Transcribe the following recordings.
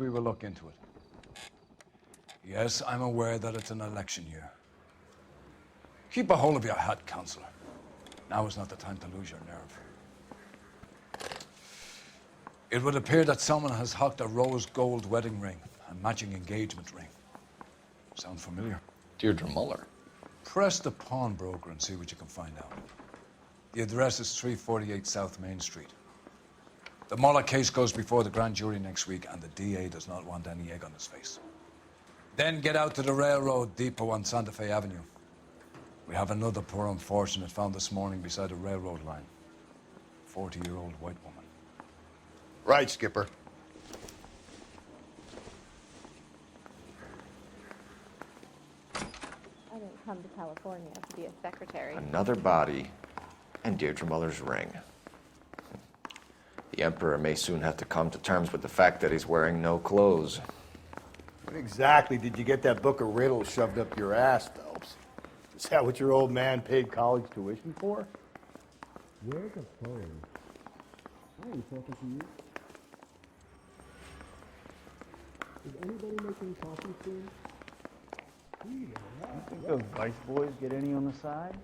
we will look into it. Yes, I'm aware that it's an election year. Keep a hold of your hat, Counselor. Now is not the time to lose your nerve. It would appear that someone has hocked a rose gold wedding ring, a matching engagement ring. Sound familiar? Deirdre Muller. Press the pawnbroker and see what you can find out. The address is 348 South Main Street. The Muller case goes before the grand jury next week, and the DA does not want any egg on his face. Then get out to the railroad depot on Santa Fe Avenue. We have another poor unfortunate found this morning beside a railroad line. 40-year-old white woman. Right, Skipper. I didn't come to California to be a secretary. Another body, and Deirdre Muller's ring. The Emperor may soon have to come to terms with the fact that he's wearing no clothes. When exactly did you get that book of riddles shoved up your ass, Phelps? Is that what your old man paid college tuition for? Where's the phone? I ain't talking to you. Is anybody making coffee soon? You think those Vice boys get any on the side?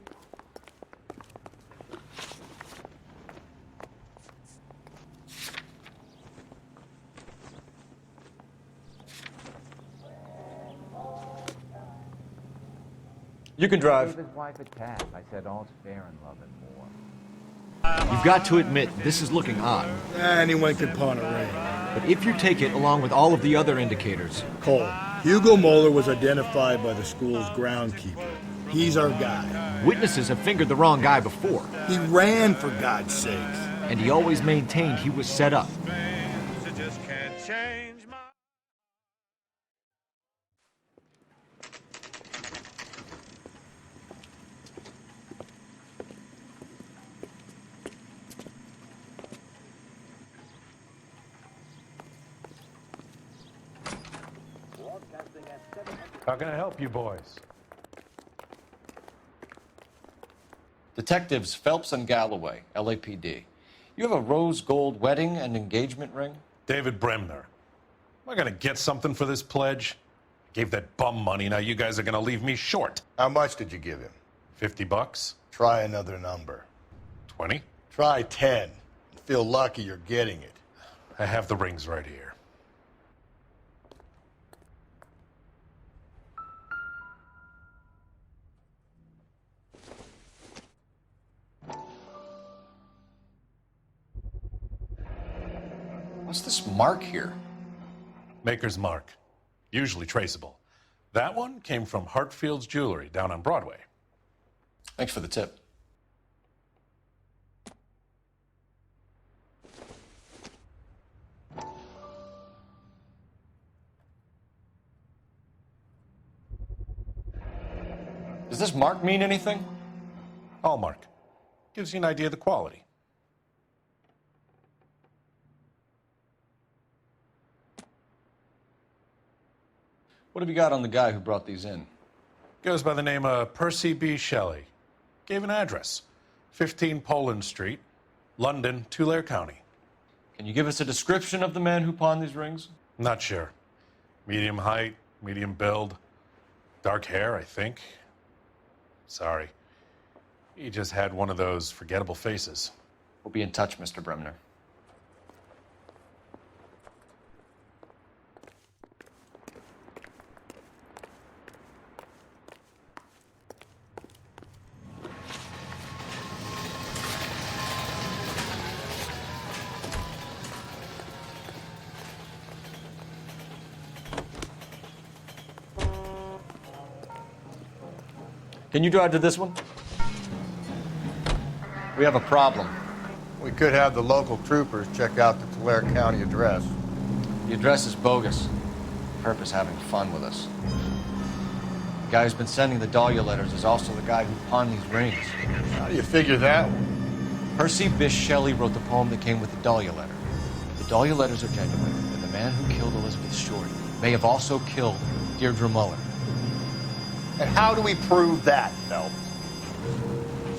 You can drive. Gave his wife a tap. I said all's fair in love and war. You've got to admit, this is looking odd. Anyone can pawn a ring. But if you take it along with all of the other indicators... Cole, Hugo Moeller was identified by the school's groundkeeper. He's our guy. Witnesses have fingered the wrong guy before. He ran, for God's sakes. And he always maintained he was set up. How can I help you boys? Detectives Phelps and Galloway, LAPD. You have a rose gold wedding and engagement ring? David Bremner. Am I gonna get something for this pledge? Gave that bum money, now you guys are gonna leave me short. How much did you give him? $50? Try another number. 20? Try 10. Feel lucky you're getting it. I have the rings right here. What's this mark here? Maker's mark. Usually traceable. That one came from Hartfield's Jewelry down on Broadway. Thanks for the tip. Does this mark mean anything? Hallmark. Gives you an idea of the quality. What have you got on the guy who brought these in? Goes by the name of Percy B. Shelley. Gave an address. 15 Poland Street, London, Tulare County. Can you give us a description of the man who pawned these rings? Not sure. Medium height, medium build. Dark hair, I think. Sorry. He just had one of those forgettable faces. We'll be in touch, Mr. Bremner. Can you drive to this one? We have a problem. We could have the local troopers check out the Tulare County address. The address is bogus. Purpose having fun with us. The guy who's been sending the Dahlia letters is also the guy who pawned these rings. How do you figure that one? Percy Bysshe Shelley wrote the poem that came with the Dahlia letter. The Dahlia letters are genuine, and the man who killed Elizabeth Short may have also killed Deirdre Muller. And how do we prove that, Phelps?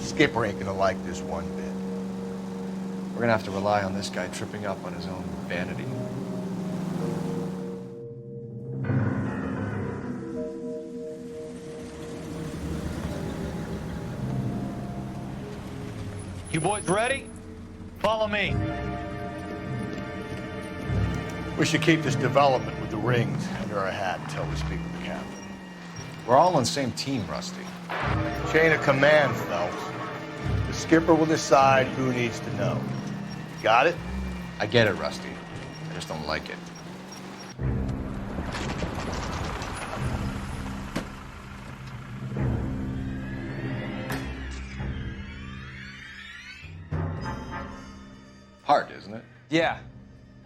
Skipper ain't gonna like this one bit. We're gonna have to rely on this guy tripping up on his own vanity. You boys ready? Follow me. We should keep this development with the rings under our hat until we speak with the captain. We're all on the same team, Rusty. Chain of command, Phelps. The skipper will decide who needs to know. Got it? I get it, Rusty. I just don't like it. Hard, isn't it? Yeah.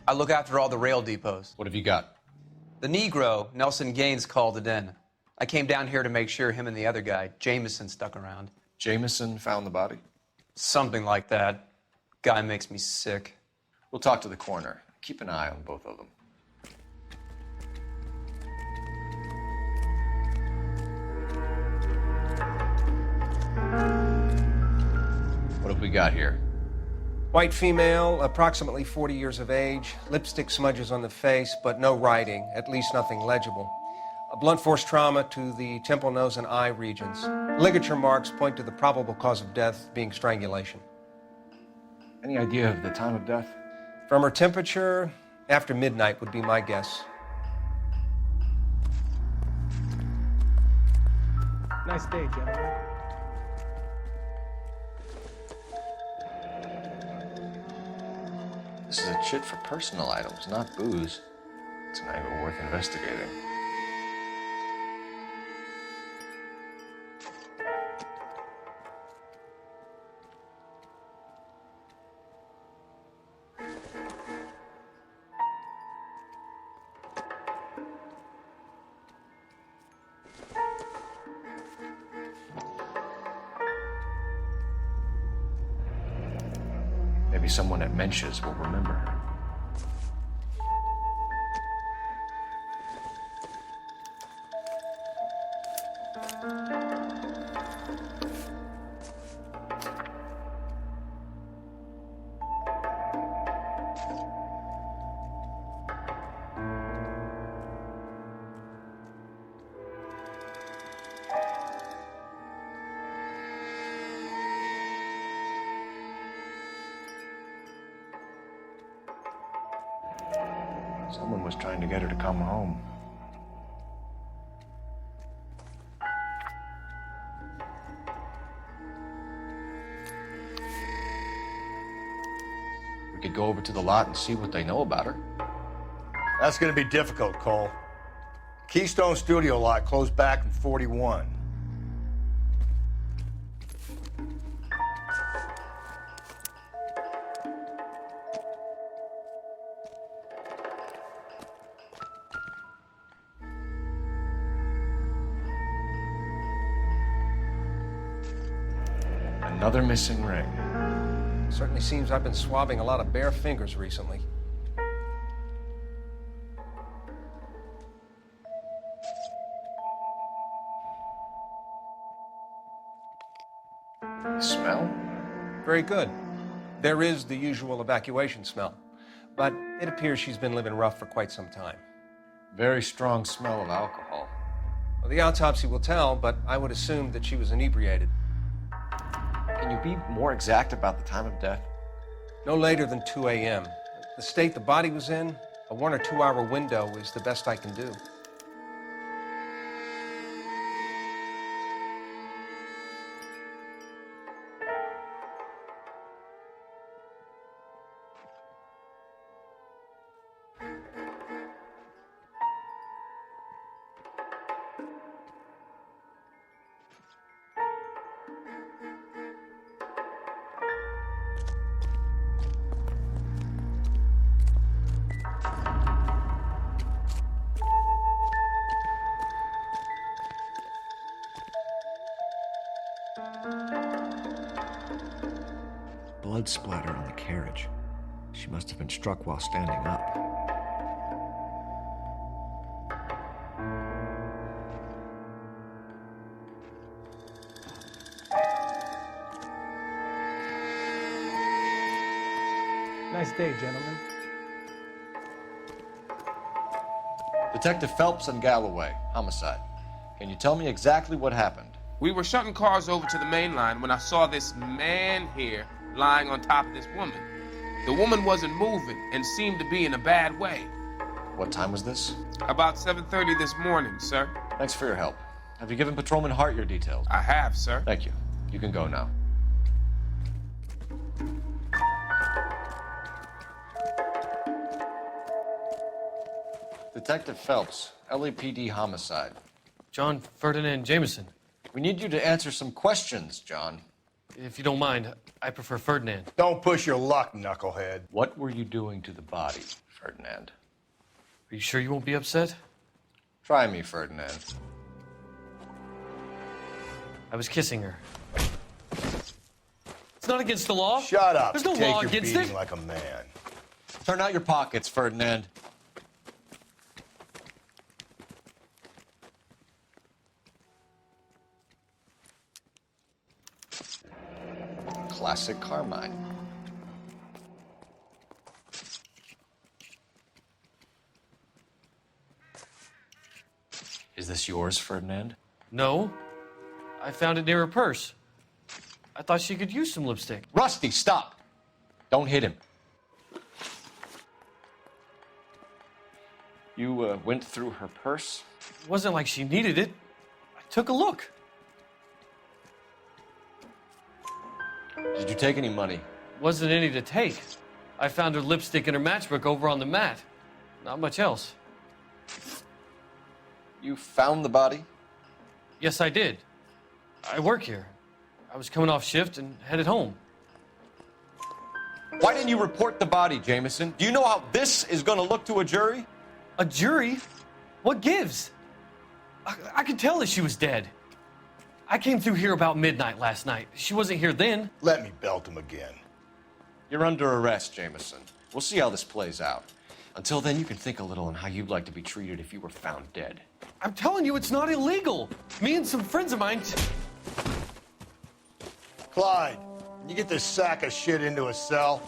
I look after all the rail depots. What have you got? The Negro, Nelson Gaines, called it in. I came down here to make sure him and the other guy, Jameson, stuck around. Jameson found the body? Something like that. Guy makes me sick. We'll talk to the coroner. Keep an eye on both of them. What have we got here? White female, approximately 40 years of age, lipstick smudges on the face, but no writing, at least nothing legible. A blunt force trauma to the temple, nose, and eye regions. Ligature marks point to the probable cause of death being strangulation. Any idea of the time of death? From her temperature, after midnight would be my guess. Nice day, gentlemen. This is a chit for personal items, not booze. It's an angle worth investigating. Maybe someone at Mensch's will remember. Someone was trying to get her to come home. We could go over to the lot and see what they know about her. That's going to be difficult, Cole. Keystone Studio lot closed back in 41. Another missing ring. Certainly seems I've been swabbing a lot of bare fingers recently. Smell? Very good. There is the usual evacuation smell, but it appears she's been living rough for quite some time. Very strong smell of alcohol. Well, the autopsy will tell, but I would assume that she was inebriated. Can you be more exact about the time of death? No later than 2 a.m. The state the body was in, a 1 or 2 hour window is the best I can do. Blood splatter on the carriage. She must have been struck while standing up. Nice day, gentlemen. Detective Phelps and Galloway, homicide. Can you tell me exactly what happened? We were shunting cars over to the main line when I saw this man here lying on top of this woman. The woman wasn't moving and seemed to be in a bad way. What time was this? About 7:30 this morning, sir. Thanks for your help. Have you given Patrolman Hart your details? I have, sir. Thank you. You can go now. Detective Phelps, LAPD homicide. John Ferdinand Jameson. We need you to answer some questions, John. If you don't mind, I prefer Ferdinand. Don't push your luck, knucklehead. What were you doing to the body, Ferdinand? Are you sure you won't be upset? Try me, Ferdinand. I was kissing her. It's not against the law. Shut up. There's no Take law your against beating it. like a man. Turn out your pockets, Ferdinand. Classic Carmine. Is this yours, Ferdinand? No. I found it near her purse. I thought she could use some lipstick. Rusty, stop! Don't hit him. You went through her purse? It wasn't like she needed it. I took a look. Did you take any money? Wasn't any to take. I found her lipstick and her matchbook over on the mat. Not much else. You found the body? Yes, I did. I work here. I was coming off shift and headed home. Why didn't you report the body, Jameson? Do you know how this is going to look to a jury? A jury? What gives? I could tell that she was dead. I came through here about midnight last night. She wasn't here then. Let me belt him again. You're under arrest, Jameson. We'll see how this plays out. Until then, you can think a little on how you'd like to be treated if you were found dead. I'm telling you, it's not illegal. Me and some friends of mine... Clyde, you get this sack of shit into a cell.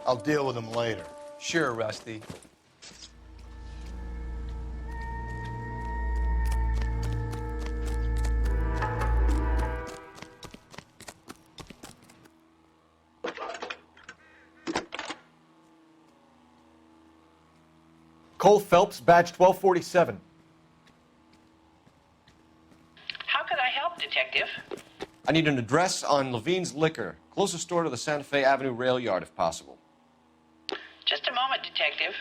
I'll deal with him later. Sure, Rusty. Cole Phelps, badge 1247. How could I help, Detective? I need an address on Levine's Liquor, closest store to the Santa Fe Avenue rail yard, if possible. Just a moment, Detective.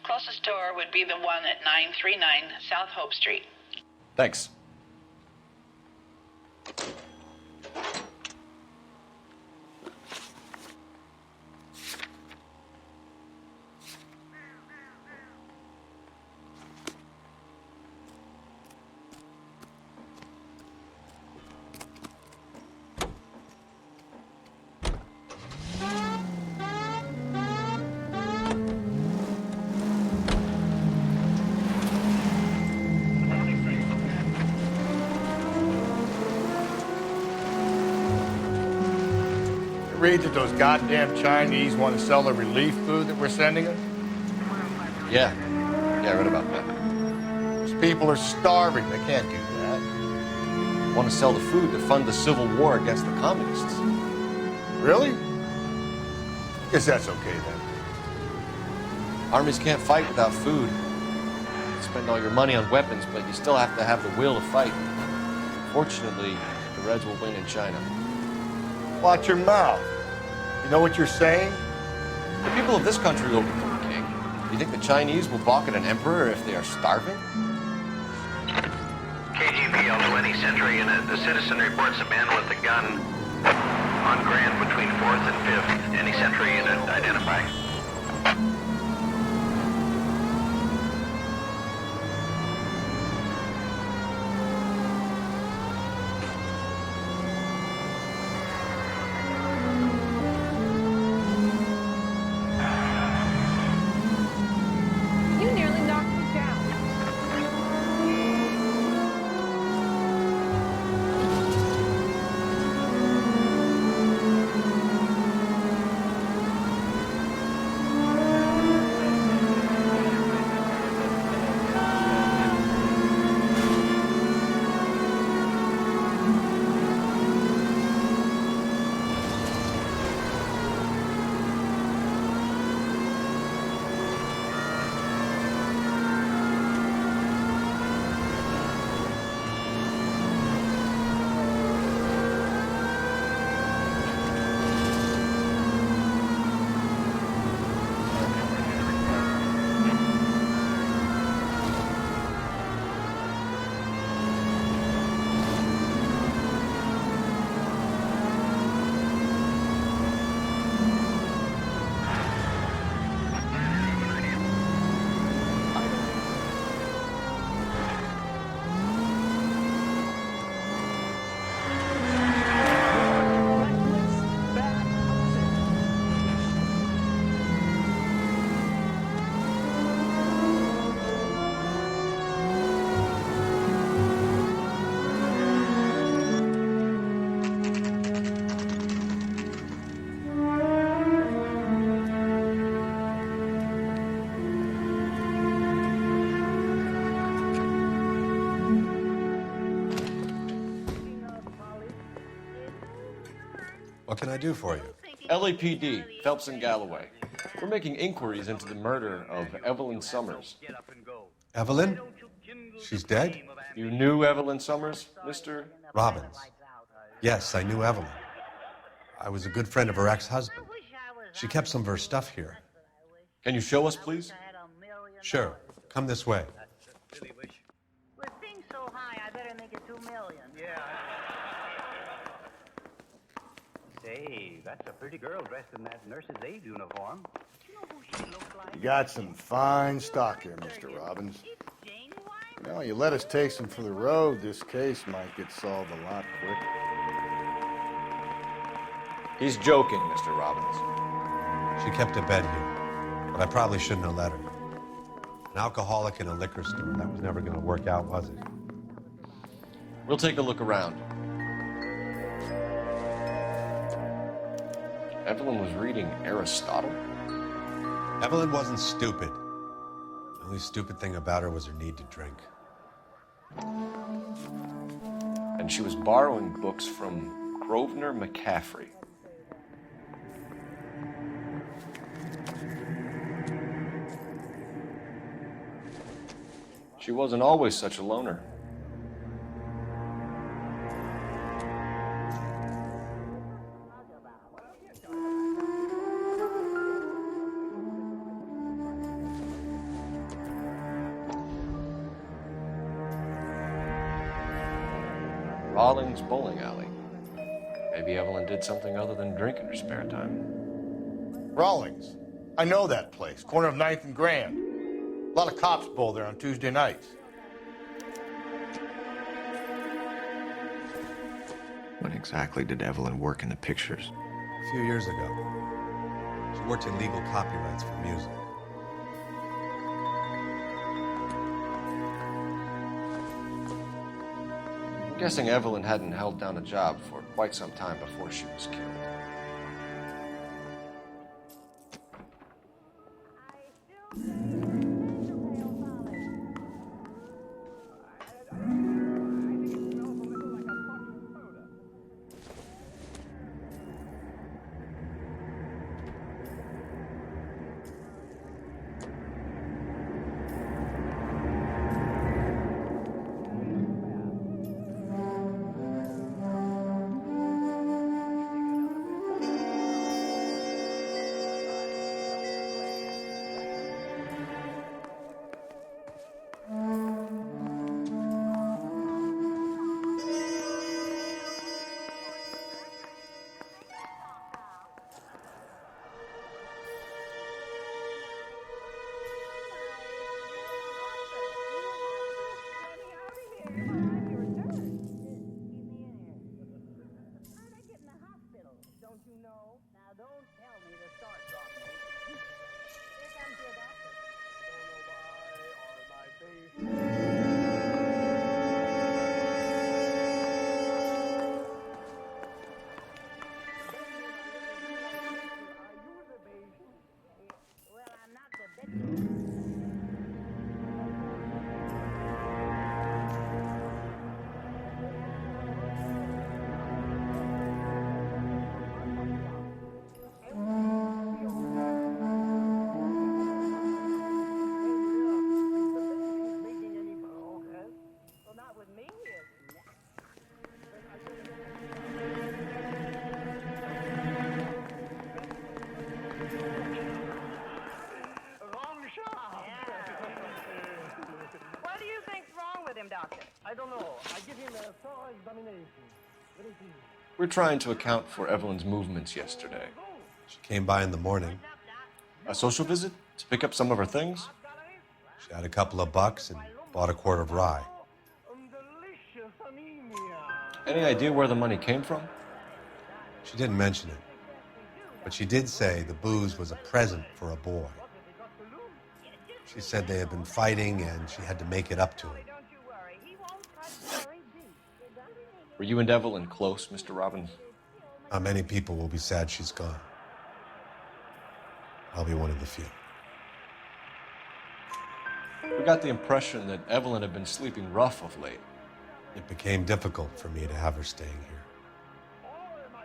Closest store would be the one at 939 South Hope Street. Thanks. Read that those goddamn Chinese want to sell the relief food that we're sending them? Yeah, I read about that. Those people are starving. They can't do that. Want to sell the food to fund the civil war against the communists. Really? Guess that's okay then. Armies can't fight without food. You spend all your money on weapons, but you still have to have the will to fight. Fortunately, the Reds will win in China. Watch your mouth. You know what you're saying? The people of this country will become king. You think the Chinese will balk at an emperor if they are starving? KGPL 20 Century Unit. The citizen reports a man with a gun on Grand between 4th and 5th. Any Century Unit identify. You nearly knocked me down. What can I do for you? LAPD, Phelps and Galloway. We're making inquiries into the murder of Evelyn Summers. Evelyn? She's dead? You knew Evelyn Summers, Mr. Robbins. Yes, I knew Evelyn. I was a good friend of her ex-husband. She kept some of her stuff here. Can you show us, please? Sure. Come this way. With things so high, I better make it 2 million. Yeah. Say, that's a pretty girl dressed in that nurse's aid uniform. You know who she looks like? You got some fine stock here, Mr. Robbins. Well, you let us take some for the road, this case might get solved a lot quicker. He's joking, Mr. Robbins. She kept a bed here, but I probably shouldn't have let her. An alcoholic in a liquor store, that was never going to work out, was it? We'll take a look around. Evelyn was reading Aristotle? Evelyn wasn't stupid. The only stupid thing about her was her need to drink. And she was borrowing books from Grosvenor McCaffrey. She wasn't always such a loner. Rawlings Bowling Alley. Maybe Evelyn did something other than drink in her spare time. Rawlings. I know that place. Corner of 9th and Grand. A lot of cops bowl there on Tuesday nights. When exactly did Evelyn work in the pictures? A few years ago. She worked in legal copyrights for music. I'm guessing Evelyn hadn't held down a job for quite some time before she was killed. I don't know. I give him a thorough examination. We're trying to account for Evelyn's movements yesterday. She came by in the morning. A social visit? To pick up some of her things? She had a couple of bucks and bought a quart of rye. Any idea where the money came from? She didn't mention it. But she did say the booze was a present for a boy. She said they had been fighting and she had to make it up to him. Were you and Evelyn close, Mr. Robbins? Not many people will be sad she's gone. I'll be one of the few. We got the impression that Evelyn had been sleeping rough of late. It became difficult for me to have her staying here.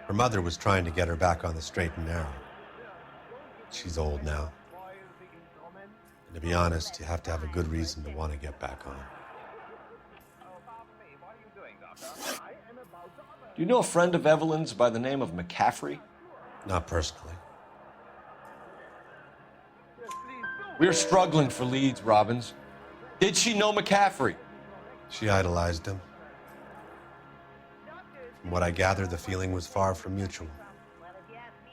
Her mother was trying to get her back on the straight and narrow. She's old now. And to be honest, you have to have a good reason to want to get back on. Do you know a friend of Evelyn's by the name of McCaffrey? Not personally. We're struggling for leads, Robbins. Did she know McCaffrey? She idolized him. From what I gather, the feeling was far from mutual.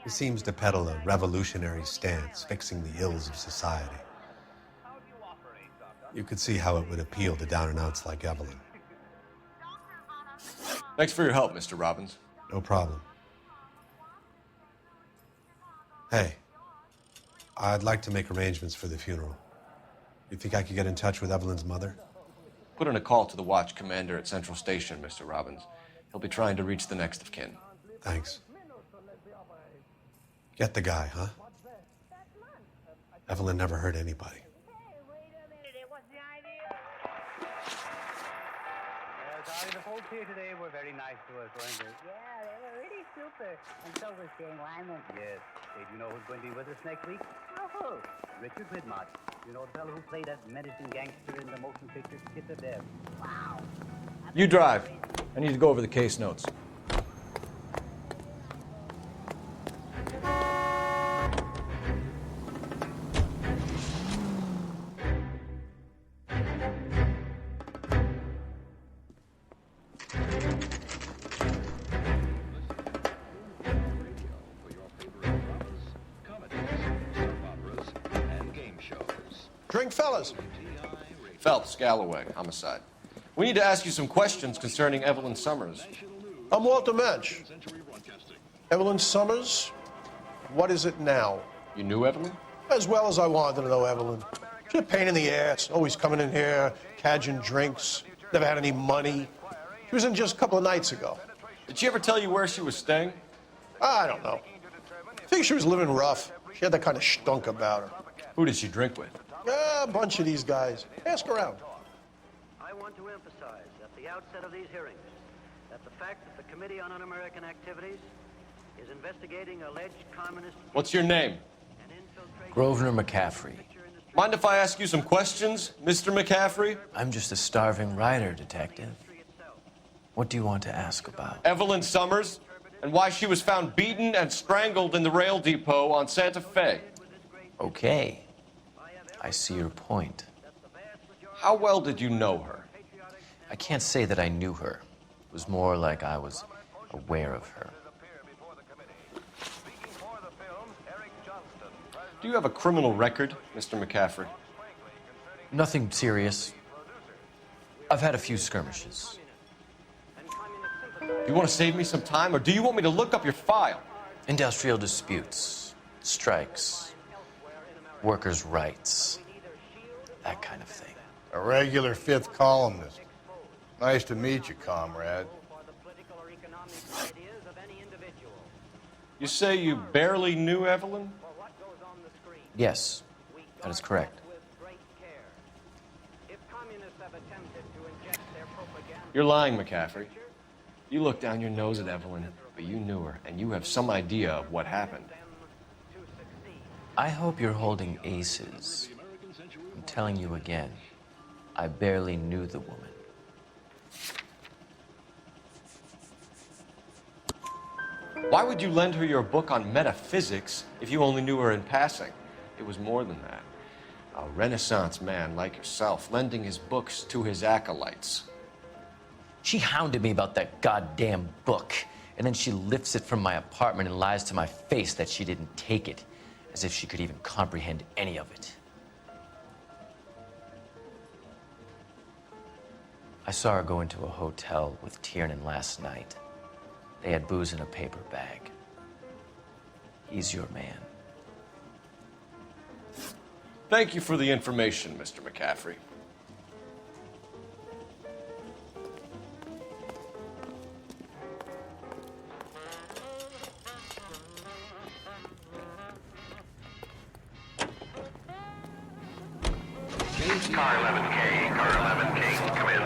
He seems to peddle a revolutionary stance, fixing the ills of society. You could see how it would appeal to down-and-outs like Evelyn. Thanks for your help, Mr. Robbins. No problem. Hey, I'd like to make arrangements for the funeral. You think I could get in touch with Evelyn's mother? Put in a call to the watch commander at Central Station, Mr. Robbins. He'll be trying to reach the next of kin. Thanks. Get the guy, huh? Evelyn never hurt anybody. Sorry, the folks here today were very nice to us, weren't they? Yeah, they were really super. And so was Jane Wyman. Yes. Hey, do you know who's going to be with us next week? Oh, Richard Widmott. You know the fellow who played that menacing gangster in the motion picture Kiss of Death? wow. You drive. I need to go over the case notes. Drink, fellas. Phelps, Galloway, homicide. We need to ask you some questions concerning Evelyn Summers. I'm Walter Mensch. Evelyn Summers, what is it now? You knew Evelyn? As well as I wanted to know Evelyn. She's a pain in the ass, always coming in here, cadging drinks, never had any money. She was in just a couple of nights ago. Did she ever tell you where she was staying? I don't know. I think she was living rough. She had that kind of stunk about her. Who did she drink with? A bunch of these guys. Ask around. I want to emphasize at the outset of these hearings that the fact that the Committee on Un-American Activities is investigating alleged communist... What's your name? Grosvenor McCaffrey. Mind if I ask you some questions, Mr. McCaffrey? I'm just a starving writer, detective. What do you want to ask about? Evelyn Summers, and why she was found beaten and strangled in the rail depot on Santa Fe. Okay. I see your point. How well did you know her? I can't say that I knew her. It was more like I was aware of her. Do you have a criminal record, Mr. McCaffrey? Nothing serious. I've had a few skirmishes. Do you want to save me some time, or do you want me to look up your file? Industrial disputes, strikes, workers' rights, that kind of thing. A regular fifth columnist. Nice to meet you, comrade. You say you barely knew Evelyn? Yes, that is correct. You're lying, McCaffrey. You look down your nose at Evelyn, but you knew her, and you have some idea of what happened. I hope you're holding aces. I'm telling you again, I barely knew the woman. Why would you lend her your book on metaphysics if you only knew her in passing? It was more than that. A Renaissance man like yourself, lending his books to his acolytes. She hounded me about that goddamn book, and then she lifts it from my apartment and lies to my face that she didn't take it, as if she could even comprehend any of it. I saw her go into a hotel with Tiernan last night. They had booze in a paper bag. He's your man. Thank you for the information, Mr. McCaffrey. Car 11K, Car 11 King, come in.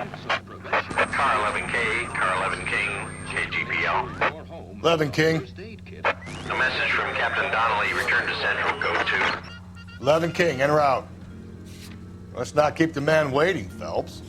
Car 11K, Car 11 King, KGPL. 11 King. A message from Captain Donnelly. Return to Central. Code 2. 11 King, in or out? Let's not keep the man waiting, Phelps.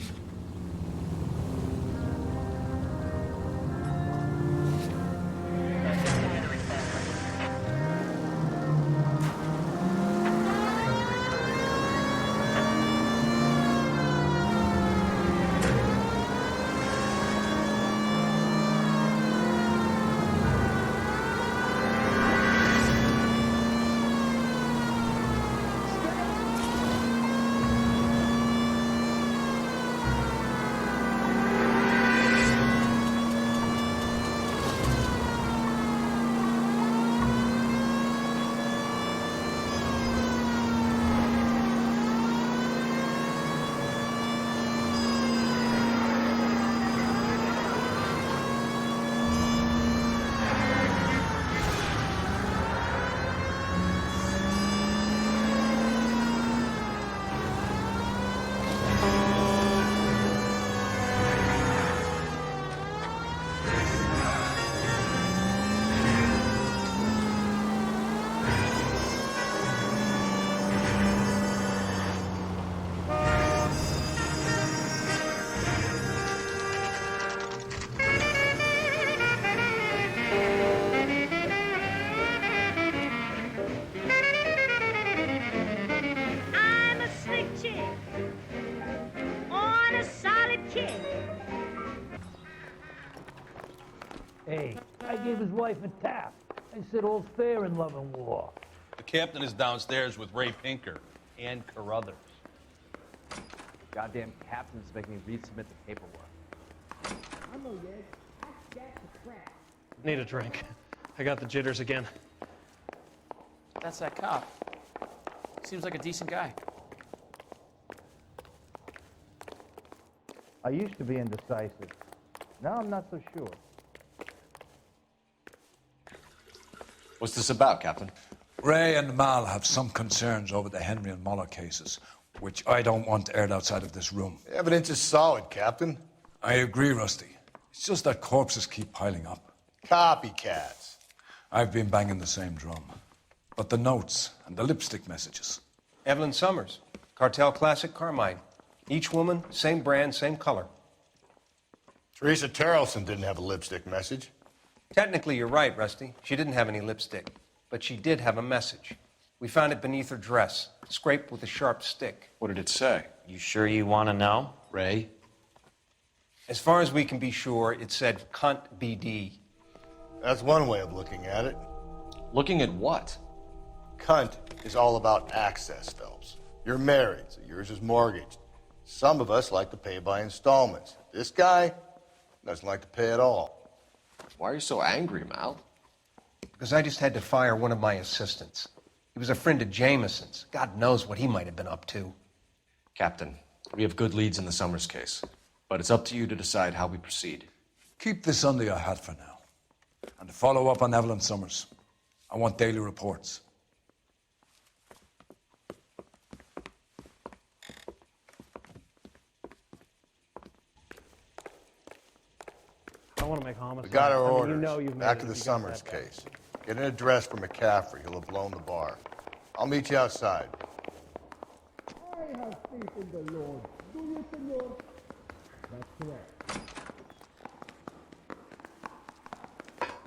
I'm a slick chick on a solid kick. Hey, I gave his wife a tap. I said all's fair in love and war. The captain is downstairs with Ray Pinker and Carruthers. Goddamn captain's making me resubmit the paperwork. I'm a red. That's the crap. Need a drink. I got the jitters again. That's that cop. Seems like a decent guy. I used to be indecisive. Now I'm not so sure. What's this about, Captain? Ray and Mal have some concerns over the Henry and Muller cases, which I don't want aired outside of this room. The evidence is solid, Captain. I agree, Rusty. It's just that corpses keep piling up. Copycats. I've been banging the same drum. But the notes and the lipstick messages. Evelyn Summers, Cartel Classic Carmine. Each woman, same brand, same color. Teresa Terrelson didn't have a lipstick message. Technically, you're right, Rusty. She didn't have any lipstick, but she did have a message. We found it beneath her dress, scraped with a sharp stick. What did it say? You sure you want to know? Ray? As far as we can be sure, it said cunt BD. That's one way of looking at it. Looking at what? Cunt is all about access, Phelps. You're married, so yours is mortgaged. Some of us like to pay by installments. This guy doesn't like to pay at all. Why are you so angry, Mal? Because I just had to fire one of my assistants. He was a friend of Jameson's. God knows what he might have been up to. Captain, we have good leads in the Summers case, but it's up to you to decide how we proceed. Keep this under your hat for now. And to follow up on Evelyn Summers, I want daily reports. I want to make homicide. We got our I mean, orders. You know you've made Back it to the if you got Summers that back. case. Get an address for McCaffrey. He'll have blown the bar. I'll meet you outside. I have faith in the Lord. Do you, senor? That's correct.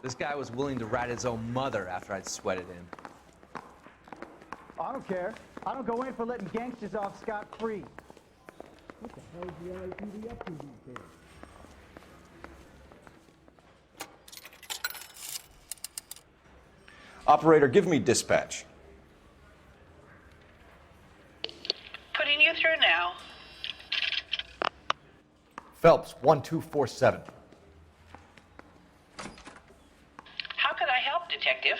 This guy was willing to rat his own mother after I'd sweated him. I don't care. I don't go in for letting gangsters off scot-free. What the hell's the LAPD up to these days? Operator, give me dispatch. Putting you through now. Phelps, 1247. How could I help, Detective?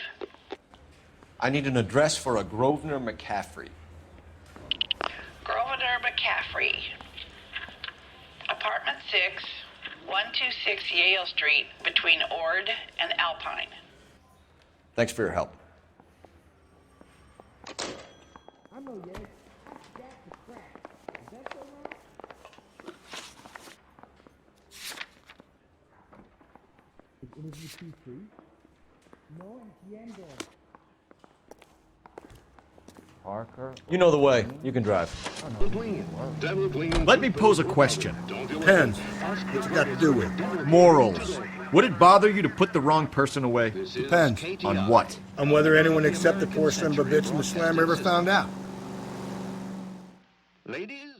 I need an address for a Grosvenor McCaffrey. Grosvenor McCaffrey. Apartment 6, 126 Yale Street, between Ord and Alpine. Thanks for your help. I know, yes. That's the crack. Is that so right? Is interview 2 free? No entiendo. Parker. You know the way. You can drive. Let me pose a question. Depends. What's it got to do with? Morals. Would it bother you to put the wrong person away? Depends. On what? On whether anyone except the poor son of a bitch in the slammer ever found out. Ladies?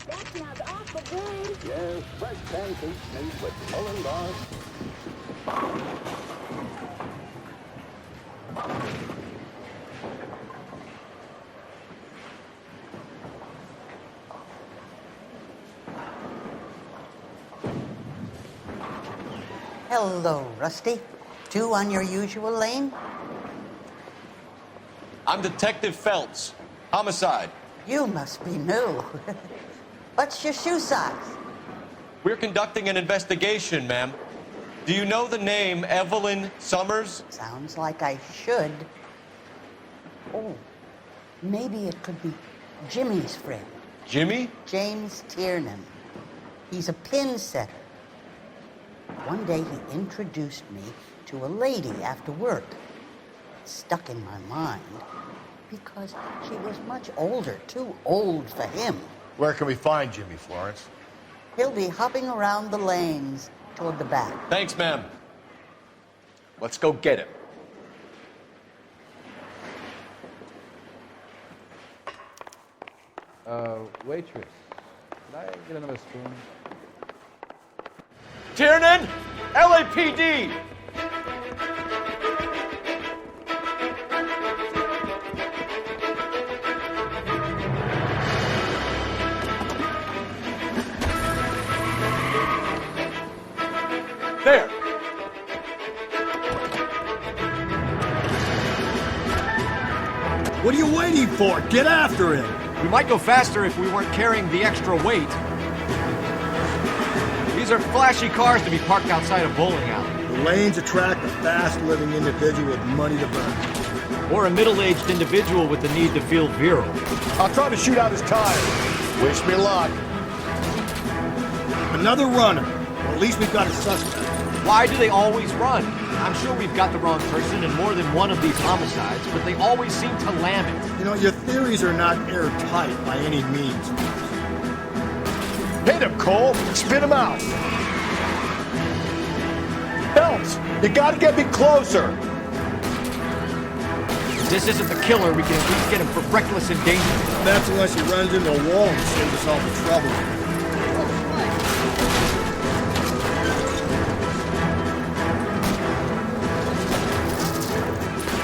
That sounds awful good. Yes, fresh pancakes made with mullen bark. Hello, Rusty. Two on your usual lane? I'm Detective Phelps. Homicide. You must be new. What's your shoe size? We're conducting an investigation, ma'am. Do you know the name Evelyn Summers? Sounds like I should. Oh, maybe it could be Jimmy's friend. Jimmy? James Tiernan. He's a pin setter. One day he introduced me to a lady after work. It stuck in my mind because she was much older, too old for him. Where can we find Jimmy, Florence? He'll be hopping around the lanes toward the back. Thanks, ma'am. Let's go get him. Waitress, could I get another spoon? Tiernan! LAPD! There! What are you waiting for? Get after him! We might go faster if we weren't carrying the extra weight. These are flashy cars to be parked outside a bowling alley. The lanes attract a fast-living individual with money to burn. Or a middle-aged individual with the need to feel virile. I'll try to shoot out his tires. Wish me luck. Another runner. Well, at least we've got a suspect. Why do they always run? I'm sure we've got the wrong person in more than one of these homicides, but they always seem to lam it. You know, your theories are not airtight by any means. Hit him, Cole! Spit him out! Phelps, you gotta get me closer! If this isn't the killer, we can at least get him for reckless endangerment. That's unless he runs into a wall and saves us all the trouble.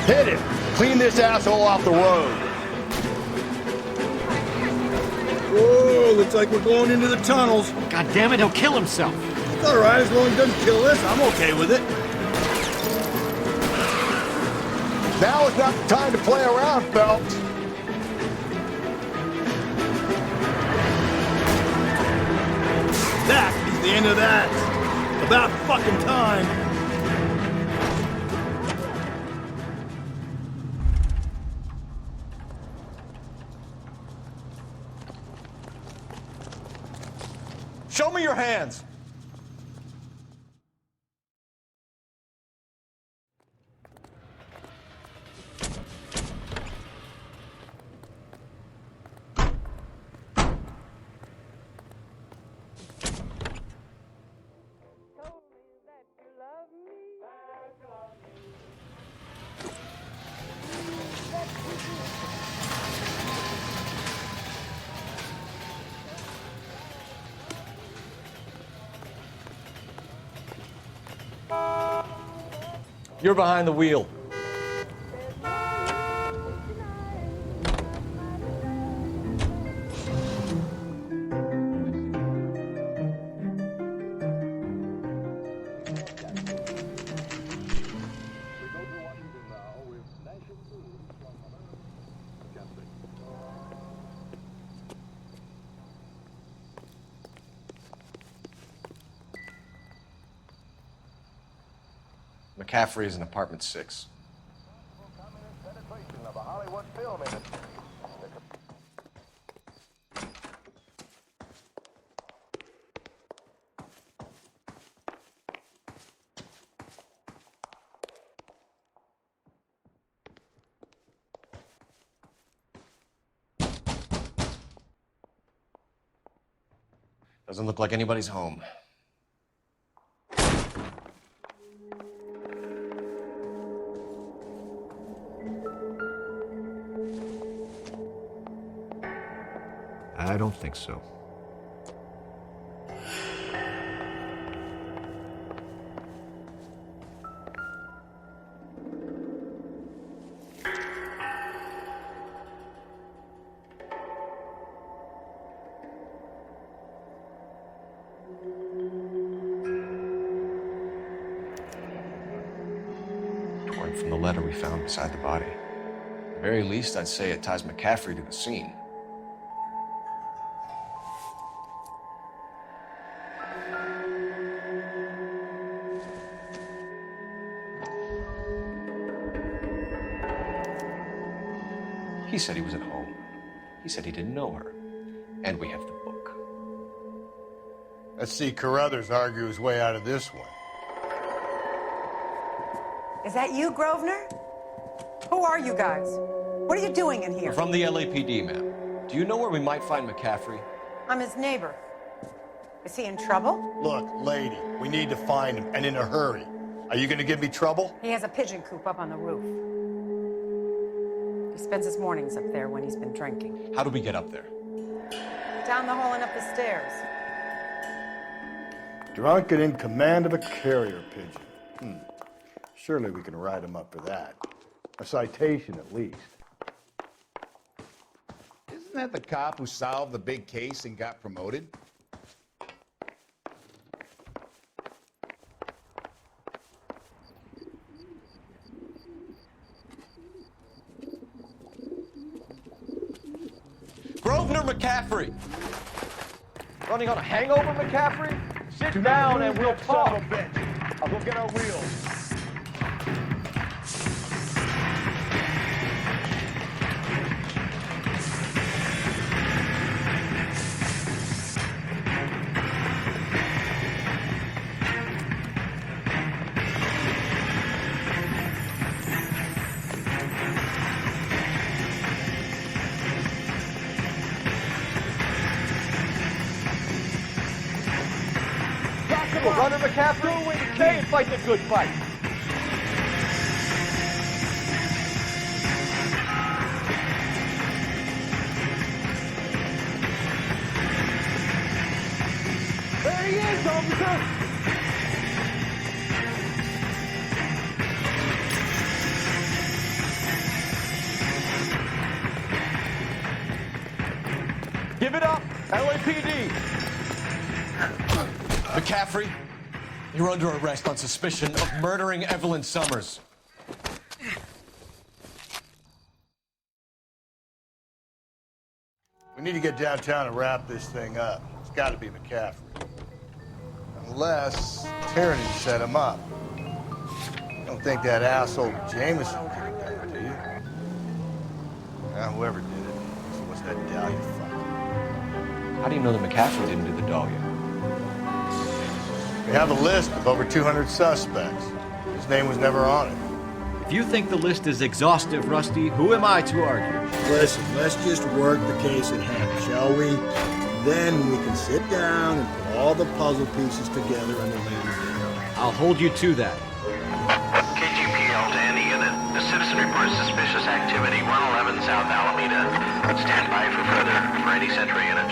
Hit him! Clean this asshole off the road! Whoa, looks like we're going into the tunnels. God damn it, he'll kill himself. It's all right, as long as he doesn't kill us, I'm okay with it. Now is not the time to play around, Phelps. That is the end of that. About fucking time. Show me your hands! You're behind the wheel. McCaffrey is in apartment 6. Doesn't look like anybody's home. I don't think so. Torn from the letter we found beside the body. At the very least, I'd say it ties McCaffrey to the scene. He said he was at home. He said he didn't know her. And we have the book. Let's see Carruthers argue his way out of this one. Is that you, Grosvenor? Who are you guys? What are you doing in here? We're from the LAPD, ma'am. Do you know where we might find McCaffrey? I'm his neighbor. Is he in trouble? Look, lady, we need to find him, and in a hurry. Are you gonna give me trouble? He has a pigeon coop up on the roof. He spends his mornings up there when he's been drinking. How do we get up there? Down the hall and up the stairs. Drunk and in command of a carrier pigeon. Surely we can write him up for that. A citation, at least. Isn't that the cop who solved the big case and got promoted? Grosvenor McCaffrey! Running on a hangover, McCaffrey? Sit down and we'll talk. I'll go get our wheels. Runner McCaffrey, away the K and fight the good fight. There he is, officer! Give it up, LAPD! McCaffrey, you're under arrest on suspicion of murdering Evelyn Summers. We need to get downtown and wrap this thing up. It's got to be McCaffrey. Unless Tierney set him up. I don't think that asshole Jameson did that, do you? Whoever did it. So what's that Dahlia fuck? How do you know that McCaffrey didn't do the Dahlia? We have a list of over 200 suspects. His name was never on it. If you think the list is exhaustive, Rusty, who am I to argue? Listen, let's just work the case at hand, shall we? Then we can sit down and put all the puzzle pieces together on the later day. I'll hold you to that. KGPL to any unit. The citizen reports suspicious activity, 111 South Alameda. Stand by for any Century unit.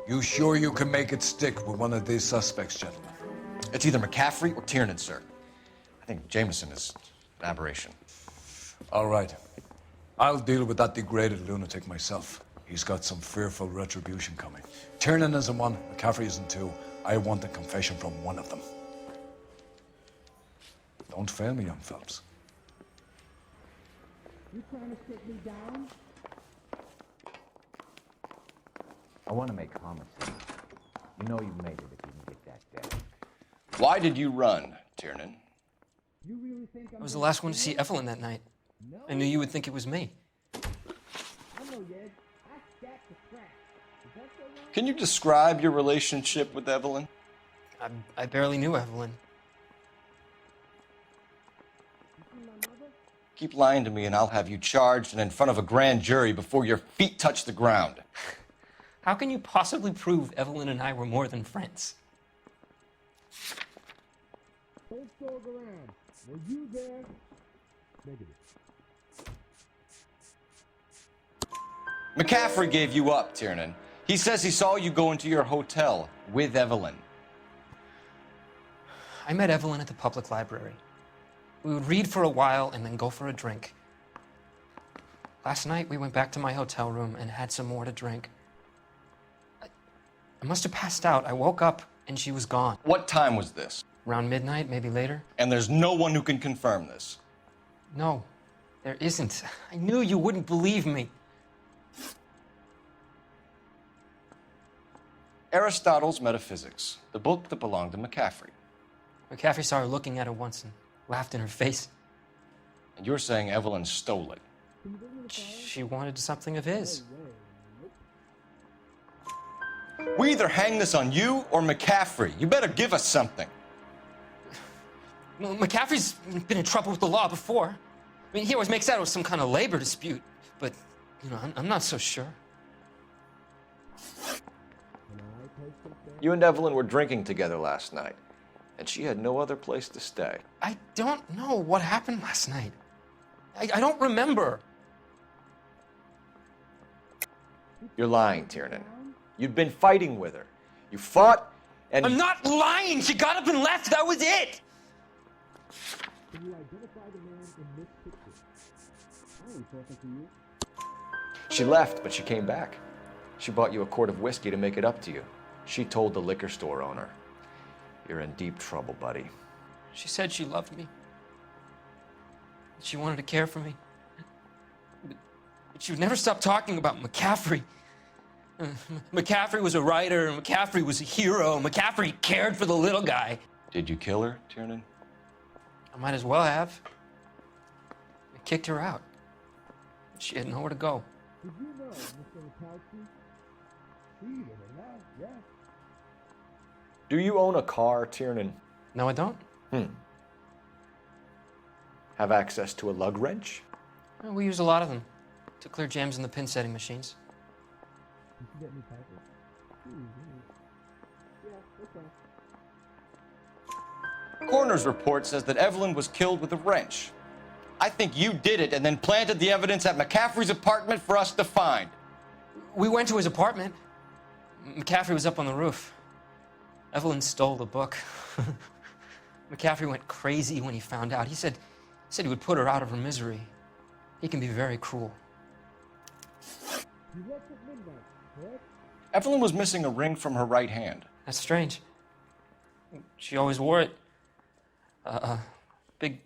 You sure you can make it stick with one of these suspects, gentlemen? It's either McCaffrey or Tiernan, sir. I think Jameson is an aberration. All right. I'll deal with that degraded lunatic myself. He's got some fearful retribution coming. Tiernan isn't one, McCaffrey isn't two. I want a confession from one of them. Don't fail me, young Phelps. You trying to sit me down? I want to make homicide. You know you made it if you can get that dead. Why did you run, Tiernan? You really think I was the last one to see Evelyn that night. I knew you would think it was me. I know, Yed. I stacked the track. Is that so wrong? Can you describe your relationship with Evelyn? I barely knew Evelyn. Keep lying to me and I'll have you charged and in front of a grand jury before your feet touch the ground. How can you possibly prove Evelyn and I were more than friends? Don't stalk around. Were you there? Negative. McCaffrey gave you up, Tiernan. He says he saw you go into your hotel with Evelyn. I met Evelyn at the public library. We would read for a while and then go for a drink. Last night, we went back to my hotel room and had some more to drink. I must have passed out. I woke up and she was gone. What time was this? Around midnight, maybe later. And there's no one who can confirm this. No, there isn't. I knew you wouldn't believe me. Aristotle's Metaphysics, the book that belonged to McCaffrey. McCaffrey saw her looking at it once and laughed in her face. And you're saying Evelyn stole it. She wanted something of his. We either hang this on you or McCaffrey. You better give us something. Well, McCaffrey's been in trouble with the law before. I mean, he always makes out it was some kind of labor dispute, but, you know, I'm not so sure. You and Evelyn were drinking together last night, and she had no other place to stay. I don't know what happened last night. I don't remember. You're lying, Tiernan. You'd been fighting with her. You fought, and... I'm not lying! She got up and left! That was it! Can you identify the man in this picture? I ain't talking to you. She left, but she came back. She bought you a quart of whiskey to make it up to you. She told the liquor store owner. You're in deep trouble, buddy. She said she loved me. She wanted to care for me. But she would never stop talking about McCaffrey. McCaffrey was a writer, and McCaffrey was a hero. McCaffrey cared for the little guy. Did you kill her, Tiernan? I might as well have. I kicked her out. She had nowhere to go. Did you know, Mr. Mikowski? Cheated in that, yes. Do you own a car, Tiernan? No, I don't. Have access to a lug wrench? Well, we use a lot of them to clear jams in the pin setting machines. You can get me paper. Yeah, okay. Coroner's report says that Evelyn was killed with a wrench. I think you did it and then planted the evidence at McCaffrey's apartment for us to find. We went to his apartment. McCaffrey was up on the roof. Evelyn stole the book. McCaffrey went crazy when he found out. He said he would put her out of her misery. He can be very cruel. You left at midnight, correct? Evelyn was missing a ring from her right hand. That's strange. She always wore it. Big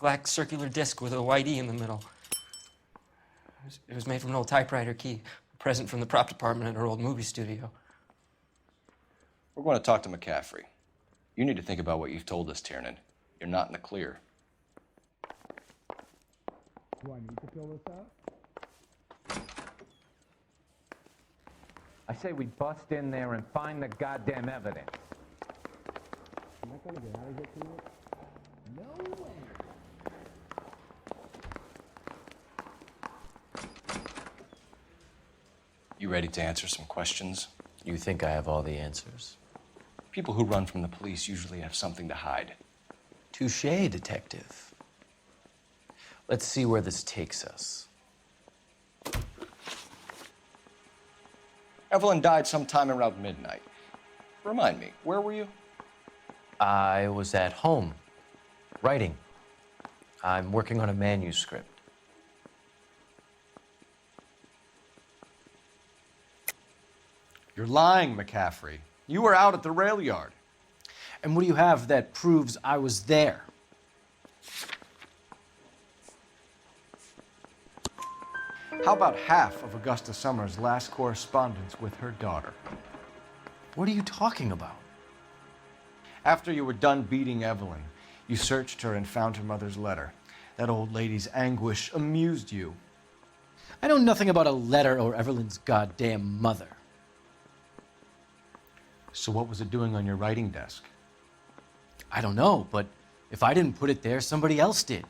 black circular disc with a white E in the middle. It was made from an old typewriter key, a present from the prop department at her old movie studio. We're going to talk to McCaffrey. You need to think about what you've told us, Tiernan. You're not in the clear. Do I need to fill this out? I say we bust in there and find the goddamn evidence. Am I gonna get out of here tonight? No way. You ready to answer some questions? You think I have all the answers? People who run from the police usually have something to hide. Touché, detective. Let's see where this takes us. Evelyn died sometime around midnight. Remind me, where were you? I was at home, writing. I'm working on a manuscript. You're lying, McCaffrey. You were out at the rail yard. And what do you have that proves I was there? How about half of Augusta Summers' last correspondence with her daughter? What are you talking about? After you were done beating Evelyn, you searched her and found her mother's letter. That old lady's anguish amused you. I know nothing about a letter or Evelyn's goddamn mother. So what was it doing on your writing desk? I don't know, but if I didn't put it there, somebody else did.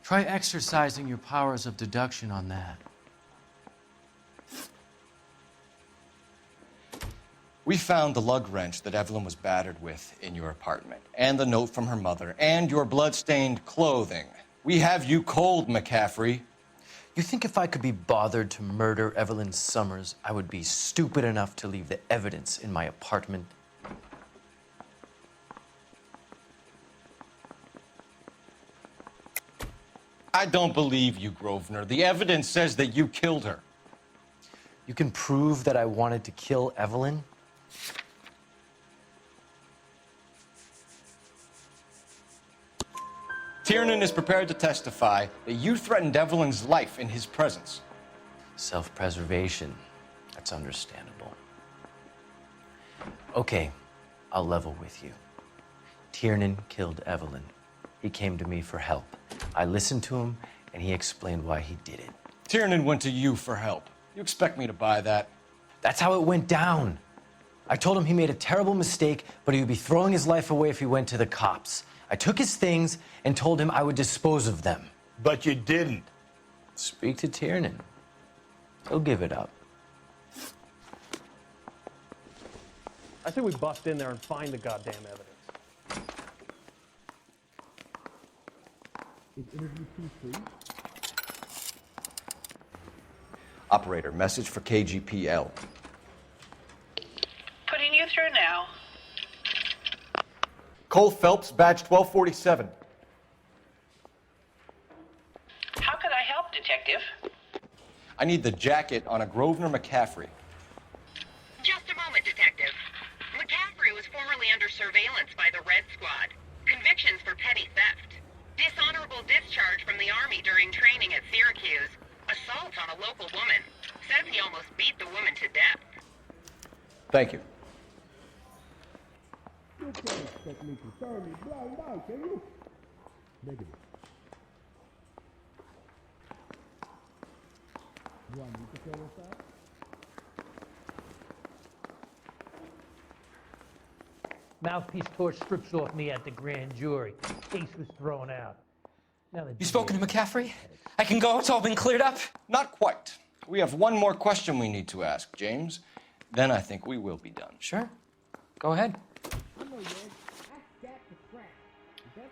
Try exercising your powers of deduction on that. We found the lug wrench that Evelyn was battered with in your apartment, and the note from her mother, and your blood-stained clothing. We have you cold, McCaffrey. You think if I could be bothered to murder Evelyn Summers, I would be stupid enough to leave the evidence in my apartment? I don't believe you, Grosvenor. The evidence says that you killed her. You can prove that I wanted to kill Evelyn? Tiernan is prepared to testify that you threatened Evelyn's life in his presence. Self-preservation. That's understandable. Okay, I'll level with you. Tiernan killed Evelyn. He came to me for help. I listened to him, and he explained why he did it. Tiernan went to you for help. You expect me to buy that? That's how it went down. I told him he made a terrible mistake, but he would be throwing his life away if he went to the cops. I took his things and told him I would dispose of them. But you didn't. Speak to Tiernan. He'll give it up. I say we bust in there and find the goddamn evidence. Is interview 2 free? Operator, message for KGPL. Putting you through now. Cole Phelps, badge 1247. How could I help, Detective? I need the jacket on a Grosvenor McCaffrey. Just a moment, Detective. McCaffrey was formerly under surveillance by the Red Squad. Convictions for petty theft. Dishonorable discharge from the Army during training at Syracuse. Assault on a local woman. Says he almost beat the woman to death. Thank you. You can't expect me to turn me blind eye, can you? Negative. You want me to fill this out? Mouthpiece tore strips off me at the grand jury. Case was thrown out. Now the You spoken to McCaffrey? I can go? It's all been cleared up? Not quite. We have one more question we need to ask, James. Then I think we will be done. Sure. Go ahead.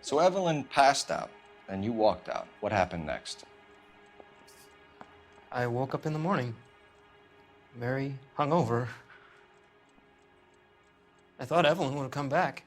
So Evelyn passed out, and you walked out. What happened next? I woke up in the morning, very hungover. I thought Evelyn would have come back.